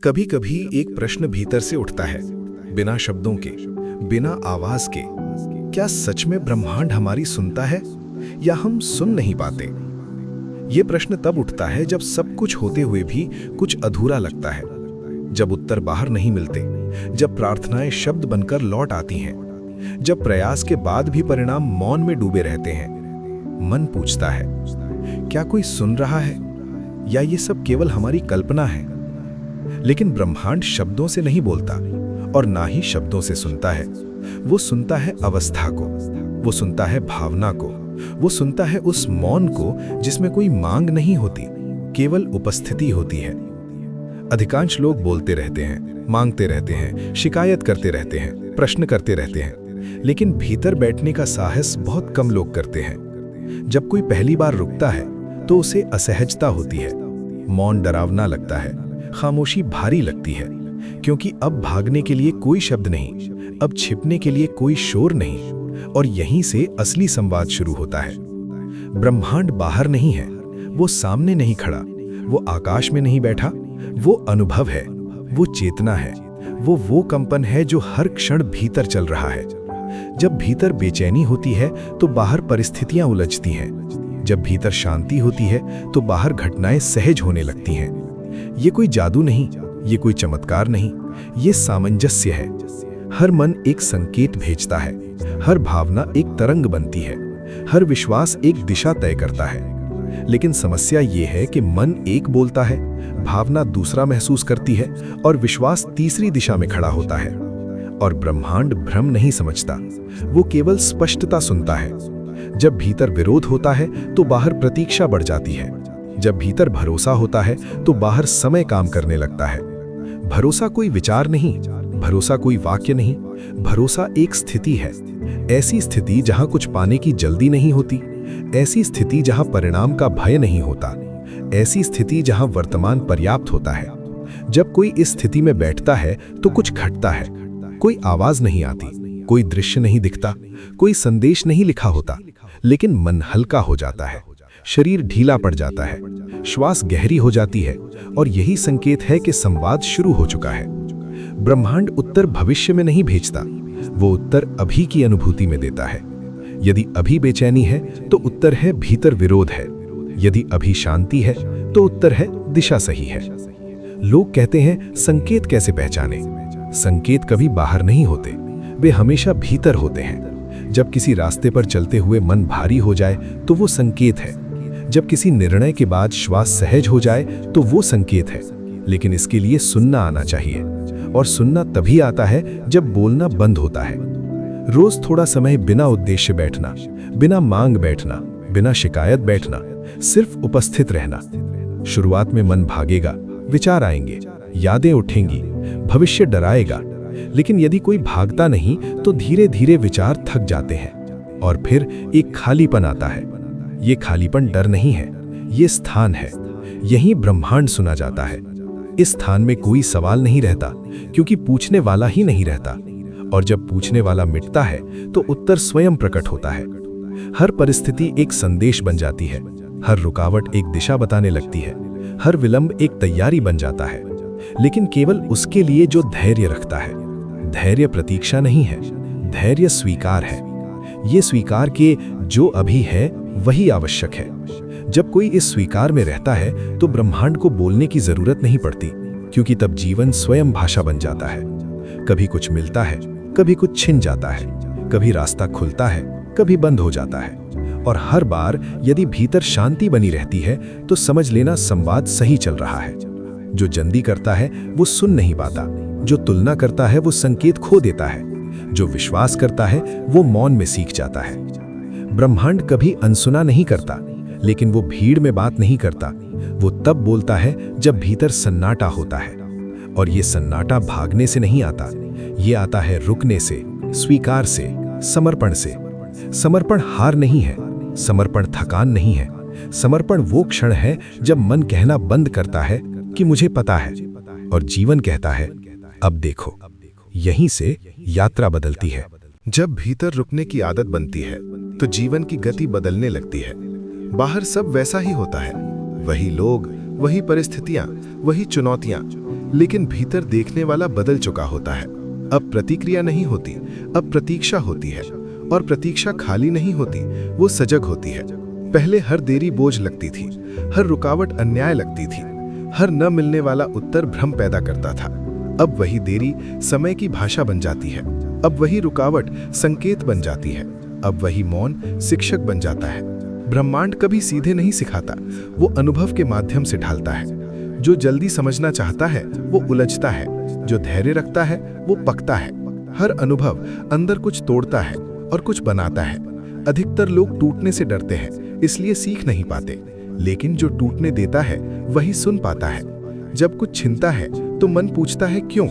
कभी कभी एक प्रश्न भीतर से उठता है, बिना शब्दों के, बिना आवाज के। क्या सच में ब्रह्मांड हमारी सुनता है या हम सुन नहीं पाते? ये प्रश्न तब उठता है जब सब कुछ होते हुए भी कुछ अधूरा लगता है, जब उत्तर बाहर नहीं मिलते, जब प्रार्थनाएं शब्द बनकर लौट आती हैं, जब प्रयास के बाद भी परिणाम मौन में डूबे रहते हैं। मन पूछता है, क्या कोई सुन रहा है या ये सब केवल हमारी कल्पना है? लेकिन ब्रह्मांड शब्दों से नहीं बोलता और ना ही शब्दों से सुनता है। वो सुनता है अवस्था को, वो सुनता है भावना को, वो सुनता है उस मौन को जिसमें कोई मांग नहीं होती, केवल उपस्थिति होती है। अधिकांश लोग बोलते रहते हैं, मांगते रहते हैं, शिकायत करते रहते हैं, प्रश्न करते रहते हैं, लेकिन भीतर बैठने का साहस बहुत कम लोग करते हैं। जब कोई पहली बार रुकता है तो उसे असहजता होती है, मौन डरावना लगता है, खामोशी भारी लगती है, क्योंकि अब भागने के लिए कोई शब्द नहीं, अब छिपने के लिए कोई शोर नहीं, और यहीं से असली संवाद शुरू होता है। ब्रह्मांड बाहर नहीं है, वो सामने नहीं खड़ा, वो आकाश में नहीं बैठा, वो अनुभव है, वो चेतना है, वो कंपन है जो हर क्षण भीतर चल रहा है। जब भीतर बेचैनी होती है तो बाहर परिस्थितियां उलझती हैं, जब भीतर शांति होती है तो बाहर घटनाएं सहज होने लगती हैं। ये कोई जादू नहीं, ये कोई चमत्कार नहीं, ये सामंजस्य है। हर मन एक संकेत भेजता है, हर भावना एक तरंग बनती है, हर विश्वास एक दिशा तय करता है। लेकिन समस्या ये है कि मन एक बोलता है, भावना दूसरा महसूस करती है और विश्वास तीसरी दिशा में खड़ा होता है। और ब्रह्मांड भ्रम नहीं समझता, वो केवल स्पष्टता सुनता है। जब भीतर विरोध होता है तो बाहर प्रतीक्षा बढ़ जाती है, जब भीतर भरोसा होता है तो बाहर समय काम करने लगता है। भरोसा कोई विचार नहीं, भरोसा कोई वाक्य नहीं, भरोसा एक स्थिति है। ऐसी स्थिति जहां कुछ पाने की जल्दी नहीं होती, ऐसी स्थिति जहां परिणाम का भय नहीं होता, ऐसी स्थिति जहां वर्तमान पर्याप्त होता है। जब कोई इस स्थिति में बैठता है तो कुछ घटता है। कोई आवाज नहीं आती, कोई दृश्य नहीं दिखता, कोई संदेश नहीं लिखा होता, लेकिन मन हल्का हो जाता है, शरीर ढीला पड़ जाता है, श्वास गहरी हो जाती है, और यही संकेत है कि संवाद शुरू हो चुका है। ब्रह्मांड उत्तर भविष्य में नहीं भेजता, वो उत्तर अभी की अनुभूति में देता है। यदि अभी बेचैनी है तो उत्तर है भीतर विरोध है, यदि अभी शांति है तो उत्तर है दिशा सही है। लोग कहते हैं संकेत कैसे पहचाने? संकेत कभी बाहर नहीं होते, वे हमेशा भीतर होते हैं। जब किसी रास्ते पर चलते हुए मन भारी हो जाए तो वो संकेत है, जब किसी निर्णय के बाद श्वास सहज हो जाए तो वो संकेत है। लेकिन इसके लिए सुनना आना चाहिए, और सुनना तभी आता है जब बोलना बंद होता है। रोज थोड़ा समय बिना उद्देश्य बैठना, बिना मांग बैठना, बिना शिकायत बैठना, सिर्फ उपस्थित रहना। शुरुआत में मन भागेगा, विचार आएंगे, यादें उठेंगी, भविष्य डराएगा, लेकिन यदि कोई भागता नहीं तो धीरे धीरे विचार थक जाते हैं और फिर एक खालीपन आता है। ये खालीपन डर नहीं है, ये स्थान है। यहीं ब्रह्मांड सुना जाता है। इस स्थान में कोई सवाल नहीं रहता, क्योंकि पूछने वाला ही नहीं रहता, और जब पूछने वाला मिटता है तो उत्तर स्वयं प्रकट होता है। हर परिस्थिति एक संदेश बन जाती है, हर रुकावट एक दिशा बताने लगती है, हर विलंब एक तैयारी बन जाता है, लेकिन केवल उसके लिए जो धैर्य रखता है। धैर्य प्रतीक्षा नहीं है, धैर्य स्वीकार है। ये स्वीकार के जो अभी है वही आवश्यक है। जब कोई इस स्वीकार में रहता है तो ब्रह्मांड को बोलने की जरूरत नहीं पड़ती, क्योंकि तब जीवन स्वयं भाषा बन जाता है। कभी कुछ मिलता है, कभी कुछ छिन जाता है, कभी रास्ता खुलता है, कभी बंद हो जाता है, और हर बार यदि भीतर शांति बनी रहती है तो समझ लेना संवाद सही चल रहा है। जो जल्दी करता है वो सुन नहीं पाता, जो तुलना करता है वो संकेत खो देता है, जो विश्वास करता है वो मौन में सीख जाता है। ब्रह्मांड कभी अनसुना नहीं करता, लेकिन वो भीड़ में बात नहीं करता। वो तब बोलता है जब भीतर सन्नाटा होता है, और ये सन्नाटा भागने से नहीं आता, ये आता है रुकने से, स्वीकार से, समर्पण से। समर्पण हार नहीं है, समर्पण थकान नहीं है, समर्पण वो क्षण है जब मन कहना बंद करता है कि मुझे पता है, और जीवन कहता है अब देखो। यहीं से यात्रा बदलती है। जब भीतर रुकने की आदत बनती है तो जीवन की गति बदलने लगती है। बाहर सब वैसा ही होता है, वही लोग, वही परिस्थितियां, वही चुनौतियां, लेकिन भीतर देखने वाला बदल चुका होता है। अब प्रतिक्रिया नहीं होती, अब प्रतीक्षा होती है। और प्रतीक्षा खाली नहीं होती, वो सजग होती है। पहले हर देरी बोझ लगती थी, हर रुकावट अन्याय लगती थी, हर न मिलने वाला उत्तर भ्रम पैदा करता था। अब वही देरी समय की भाषा बन जाती है, अब वही रुकावट संकेत बन जाती है, अब वही मौन शिक्षक बन जाता है। ब्रह्मांड कभी सीधे नहीं सिखाता, वो अनुभव के माध्यम से ढालता है। जो जल्दी समझना चाहता है वो उलझता है, जो धैर्य रखता है वो पकता है। हर अनुभव अंदर कुछ तोड़ता है और कुछ बनाता है। अधिकतर लोग टूटने से डरते हैं, इसलिए सीख नहीं पाते, लेकिन जो टूटने देता है वही सुन पाता है। जब कुछ छिनता है तो मन पूछता है क्यों,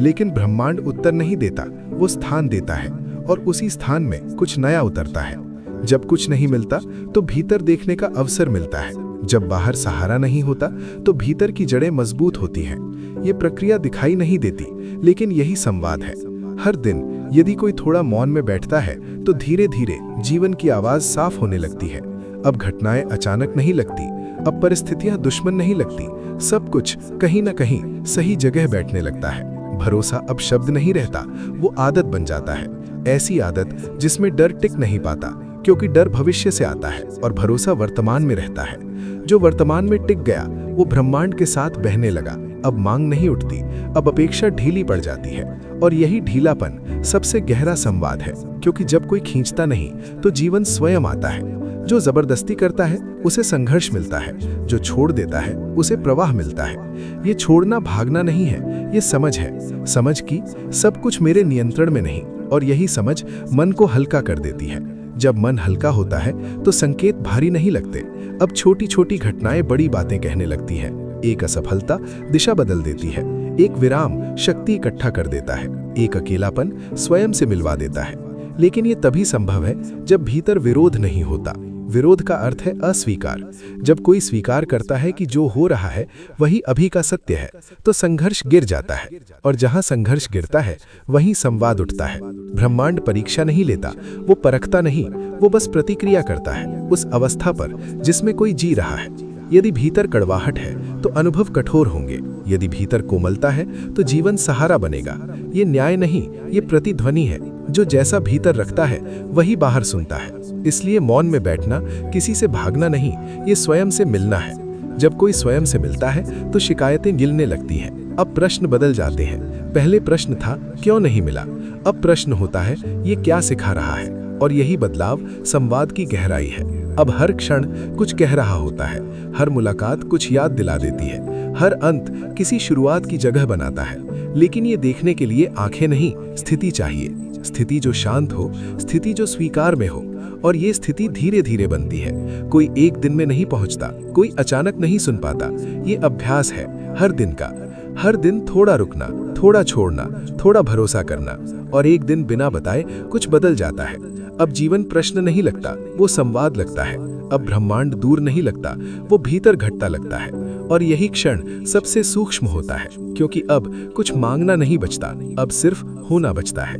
लेकिन ब्रह्मांड उत्तर नहीं देता, वो स्थान देता है और उसी स्थान में कुछ नया उतरता है। जब कुछ नहीं मिलता तो भीतर देखने का अवसर मिलता है। जब बाहर सहारा नहीं होता तो भीतर की जड़ें मजबूत होती हैं। ये प्रक्रिया दिखाई नहीं देती, लेकिन यही संवाद है। हर दिन यदि कोई थोड़ा मौन में बैठता है तो धीरे धीरे जीवन की आवाज साफ होने लगती है। अब घटनाएं अचानक नहीं लगती, अब परिस्थितियां दुश्मन नहीं लगती, सब कुछ कहीं ना कहीं सही जगह बैठने लगता है। भरोसा अब शब्द नहीं रहता, वो आदत बन जाता है। ऐसी आदत जिसमें डर टिक नहीं पाता, क्योंकि डर भविष्य से आता है और भरोसा वर्तमान में रहता है। जो वर्तमान में टिक गया वो ब्रह्मांड के साथ बहने लगा। अब मांग नहीं उठती, अब अपेक्षा ढीली पड़ जाती है। और यही ढीलापन सबसे गहरा संवाद है, क्योंकि जब कोई खींचता नहीं तो जीवन स्वयं आता है। जो जबरदस्ती करता है उसे संघर्ष मिलता है, जो छोड़ देता है उसे प्रवाह मिलता है। ये छोड़ना भागना नहीं है, ये समझ है। समझ की सब कुछ मेरे नियंत्रण में नहीं, और यही समझ मन को हल्का कर देती है। जब मन हल्का होता है तो संकेत भारी नहीं लगते। अब छोटी छोटी घटनाएं बड़ी बातें कहने लगती हैं। एक असफलता दिशा बदल देती है, एक विराम शक्ति इकट्ठा कर देता है, एक अकेलापन स्वयं से मिलवा देता है। लेकिन ये तभी संभव है जब भीतर विरोध नहीं होता। विरोध का अर्थ है अस्वीकार। जब कोई स्वीकार करता है कि जो हो रहा है वही अभी का सत्य है, तो संघर्ष गिर जाता है। और जहां संघर्ष गिरता है वहीं संवाद उठता है। ब्रह्मांड परीक्षा नहीं लेता, वो परखता नहीं, वो बस प्रतिक्रिया करता है उस अवस्था पर जिसमें कोई जी रहा है। यदि भीतर कड़वाहट है तो अनुभव कठोर होंगे, यदि भीतर कोमलता है तो जीवन सहारा बनेगा। ये न्याय नहीं, ये प्रतिध्वनि है। जो जैसा भीतर रखता है वही बाहर सुनता है। इसलिए मौन में बैठना किसी से भागना नहीं, ये स्वयं से मिलना है। जब कोई स्वयं से मिलता है तो शिकायतें गिलने लगती हैं। अब प्रश्न बदल जाते हैं। पहले प्रश्न था क्यों नहीं मिला, अब प्रश्न होता है ये क्या सिखा रहा है। और यही बदलाव संवाद की गहराई है। अब हर क्षण कुछ कह रहा होता है, हर मुलाकात कुछ याद दिला देती है, हर अंत किसी शुरुआत की जगह बनाता है। लेकिन ये देखने के लिए आंखें नहीं, स्थिति चाहिए। स्थिति जो शांत हो, स्थिति जो स्वीकार में हो। और ये स्थिति धीरे धीरे बनती है। कोई एक दिन में नहीं पहुंचता, कोई अचानक नहीं सुन पाता। ये अभ्यास है हर दिन का। हर दिन थोड़ा रुकना, थोड़ा छोड़ना, थोड़ा भरोसा करना, और एक दिन बिना बताए कुछ बदल जाता है। अब जीवन प्रश्न नहीं लगता, वो संवाद लगता है। अब ब्रह्मांड दूर नहीं लगता, वो भीतर घटता लगता है। और यही क्षण सबसे सूक्ष्म होता है, क्योंकि अब कुछ मांगना नहीं बचता, अब सिर्फ होना बचता है।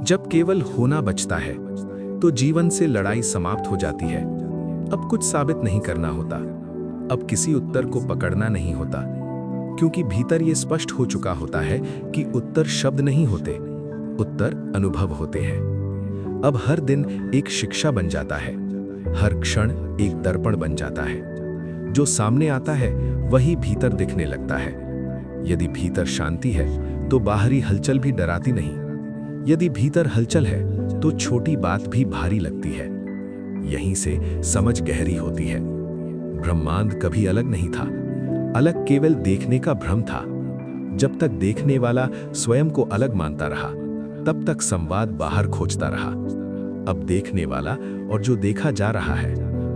जब केवल होना बचता है तो जीवन से लड़ाई समाप्त हो जाती है। अब कुछ साबित नहीं करना होता, अब किसी उत्तर को पकड़ना नहीं होता, क्योंकि भीतर ये स्पष्ट हो चुका होता है कि उत्तर शब्द नहीं होते, उत्तर अनुभव होते हैं। अब हर दिन एक शिक्षा बन जाता है, हर क्षण एक दर्पण बन जाता है। जो सामने आता है वही भीतर दिखने लगता है। यदि भीतर शांति है तो बाहरी हलचल भी डराती नहीं। यदि भीतर हलचल है तो छोटी बात भी भारी लगती है। यहीं से समझ गहरी होती है। ब्रह्मांड कभी अलग नहीं था, अलग केवल देखने का भ्रम था। जब तक देखने वाला स्वयं को अलग मानता रहा, तब तक संवाद बाहर खोजता रहा। अब देखने वाला और जो देखा जा रहा है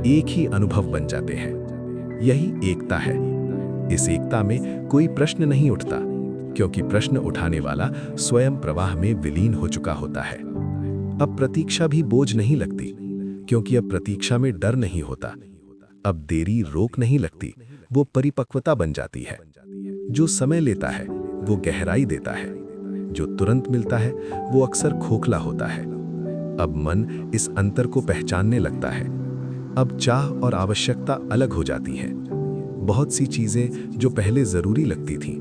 एक ही अनुभव बन जाते हैं। यही एकता है। इस एकता में कोई प्रश्न नहीं उठता, क्योंकि प्रश्न उठाने वाला स्वयं प्रवाह में विलीन हो चुका होता है। अब प्रतीक्षा भी बोझ नहीं लगती, क्योंकि अब प्रतीक्षा में डर नहीं होता। अब देरी रोक नहीं लगती, वो परिपक्वता बन जाती है। जो समय लेता है वो गहराई देता है, जो तुरंत मिलता है वो अक्सर खोखला होता है। अब मन इस अंतर को पहचानने लगता है। अब चाह और आवश्यकता अलग हो जाती हैं। बहुत सी चीजें जो पहले जरूरी लगती थीं,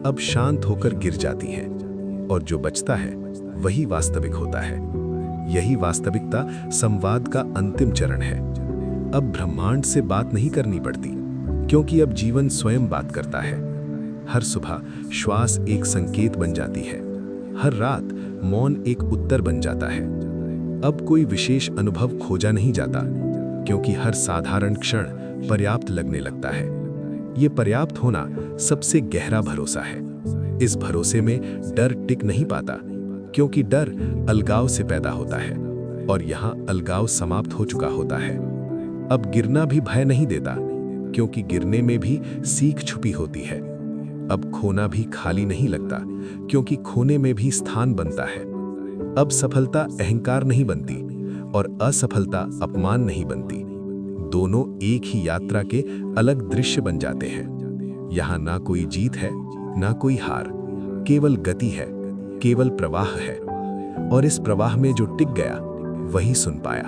अब शांत होकर गिर जाती हैं, और जो बचता है वही वास्तविक होता है। यही वास्तविकता संवाद का अंतिम चरण है। अब ब्रह्मांड से बात नहीं करनी पड़ती, क्योंकि अब जीवन स्वयं बात करता है। हर सुबह श्वास एक संकेत बन जाती है, हर रात मौन एक उत्तर बन जाता है। अब कोई विशेष अनुभव खोजा नहीं जाता, क्योंकि हर साधारण क्षण पर्याप्त लगने लगता है। ये पर्याप्त होना सबसे गहरा भरोसा है। इस भरोसे में डर टिक नहीं पाता, क्योंकि डर अलगाव से पैदा होता है, और यहाँ अलगाव समाप्त हो चुका होता है। अब गिरना भी भय नहीं देता, क्योंकि गिरने में भी सीख छुपी होती है। अब खोना भी खाली नहीं लगता, क्योंकि खोने में भी स्थान बनता है। अब सफलता अहंकार नहीं बनती, और असफलता अपमान नहीं बनती। दोनों एक ही यात्रा के अलग दृश्य बन जाते हैं। यहाँ ना कोई जीत है, ना कोई हार, केवल गति है, केवल प्रवाह है। और इस प्रवाह में जो टिक गया वही सुन पाया।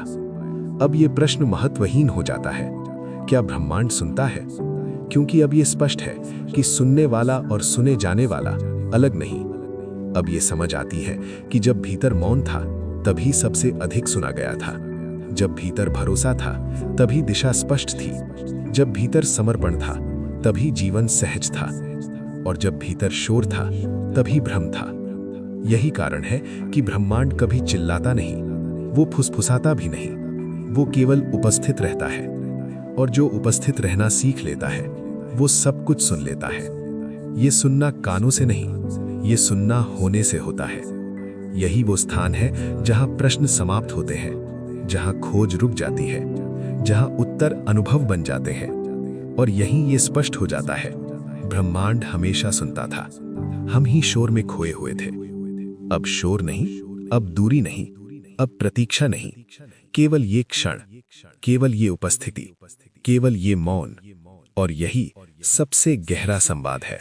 अब ये प्रश्न महत्वहीन हो जाता है, क्या ब्रह्मांड सुनता है? क्योंकि अब ये स्पष्ट है कि सुनने वाला और सुने जाने वाला अलग नहीं। अब ये समझ आती है कि जब भीतर मौन था, तभी सबसे अधिक सुना गया था। जब भीतर भरोसा था, तभी दिशा स्पष्ट थी। जब भीतर समर्पण था, तभी जीवन सहज था। और जब भीतर शोर था, तभी भ्रम था। यही कारण है कि ब्रह्मांड कभी चिल्लाता नहीं, वो फुसफुसाता भी नहीं, वो केवल उपस्थित रहता है। और जो उपस्थित रहना सीख लेता है, वो सब कुछ सुन लेता है। ये सुनना कानों से नहीं, ये सुनना होने से होता है। यही वो स्थान है जहां प्रश्न समाप्त होते हैं, जहां खोज रुक जाती है, जहां उत्तर अनुभव बन जाते हैं। और यहीं ये स्पष्ट हो जाता है, ब्रह्मांड हमेशा सुनता था, हम ही शोर में खोए हुए थे। अब शोर नहीं, अब दूरी नहीं, अब प्रतीक्षा नहीं, केवल ये क्षण, केवल ये उपस्थिति, केवल ये मौन। और यही सबसे गहरा संवाद है।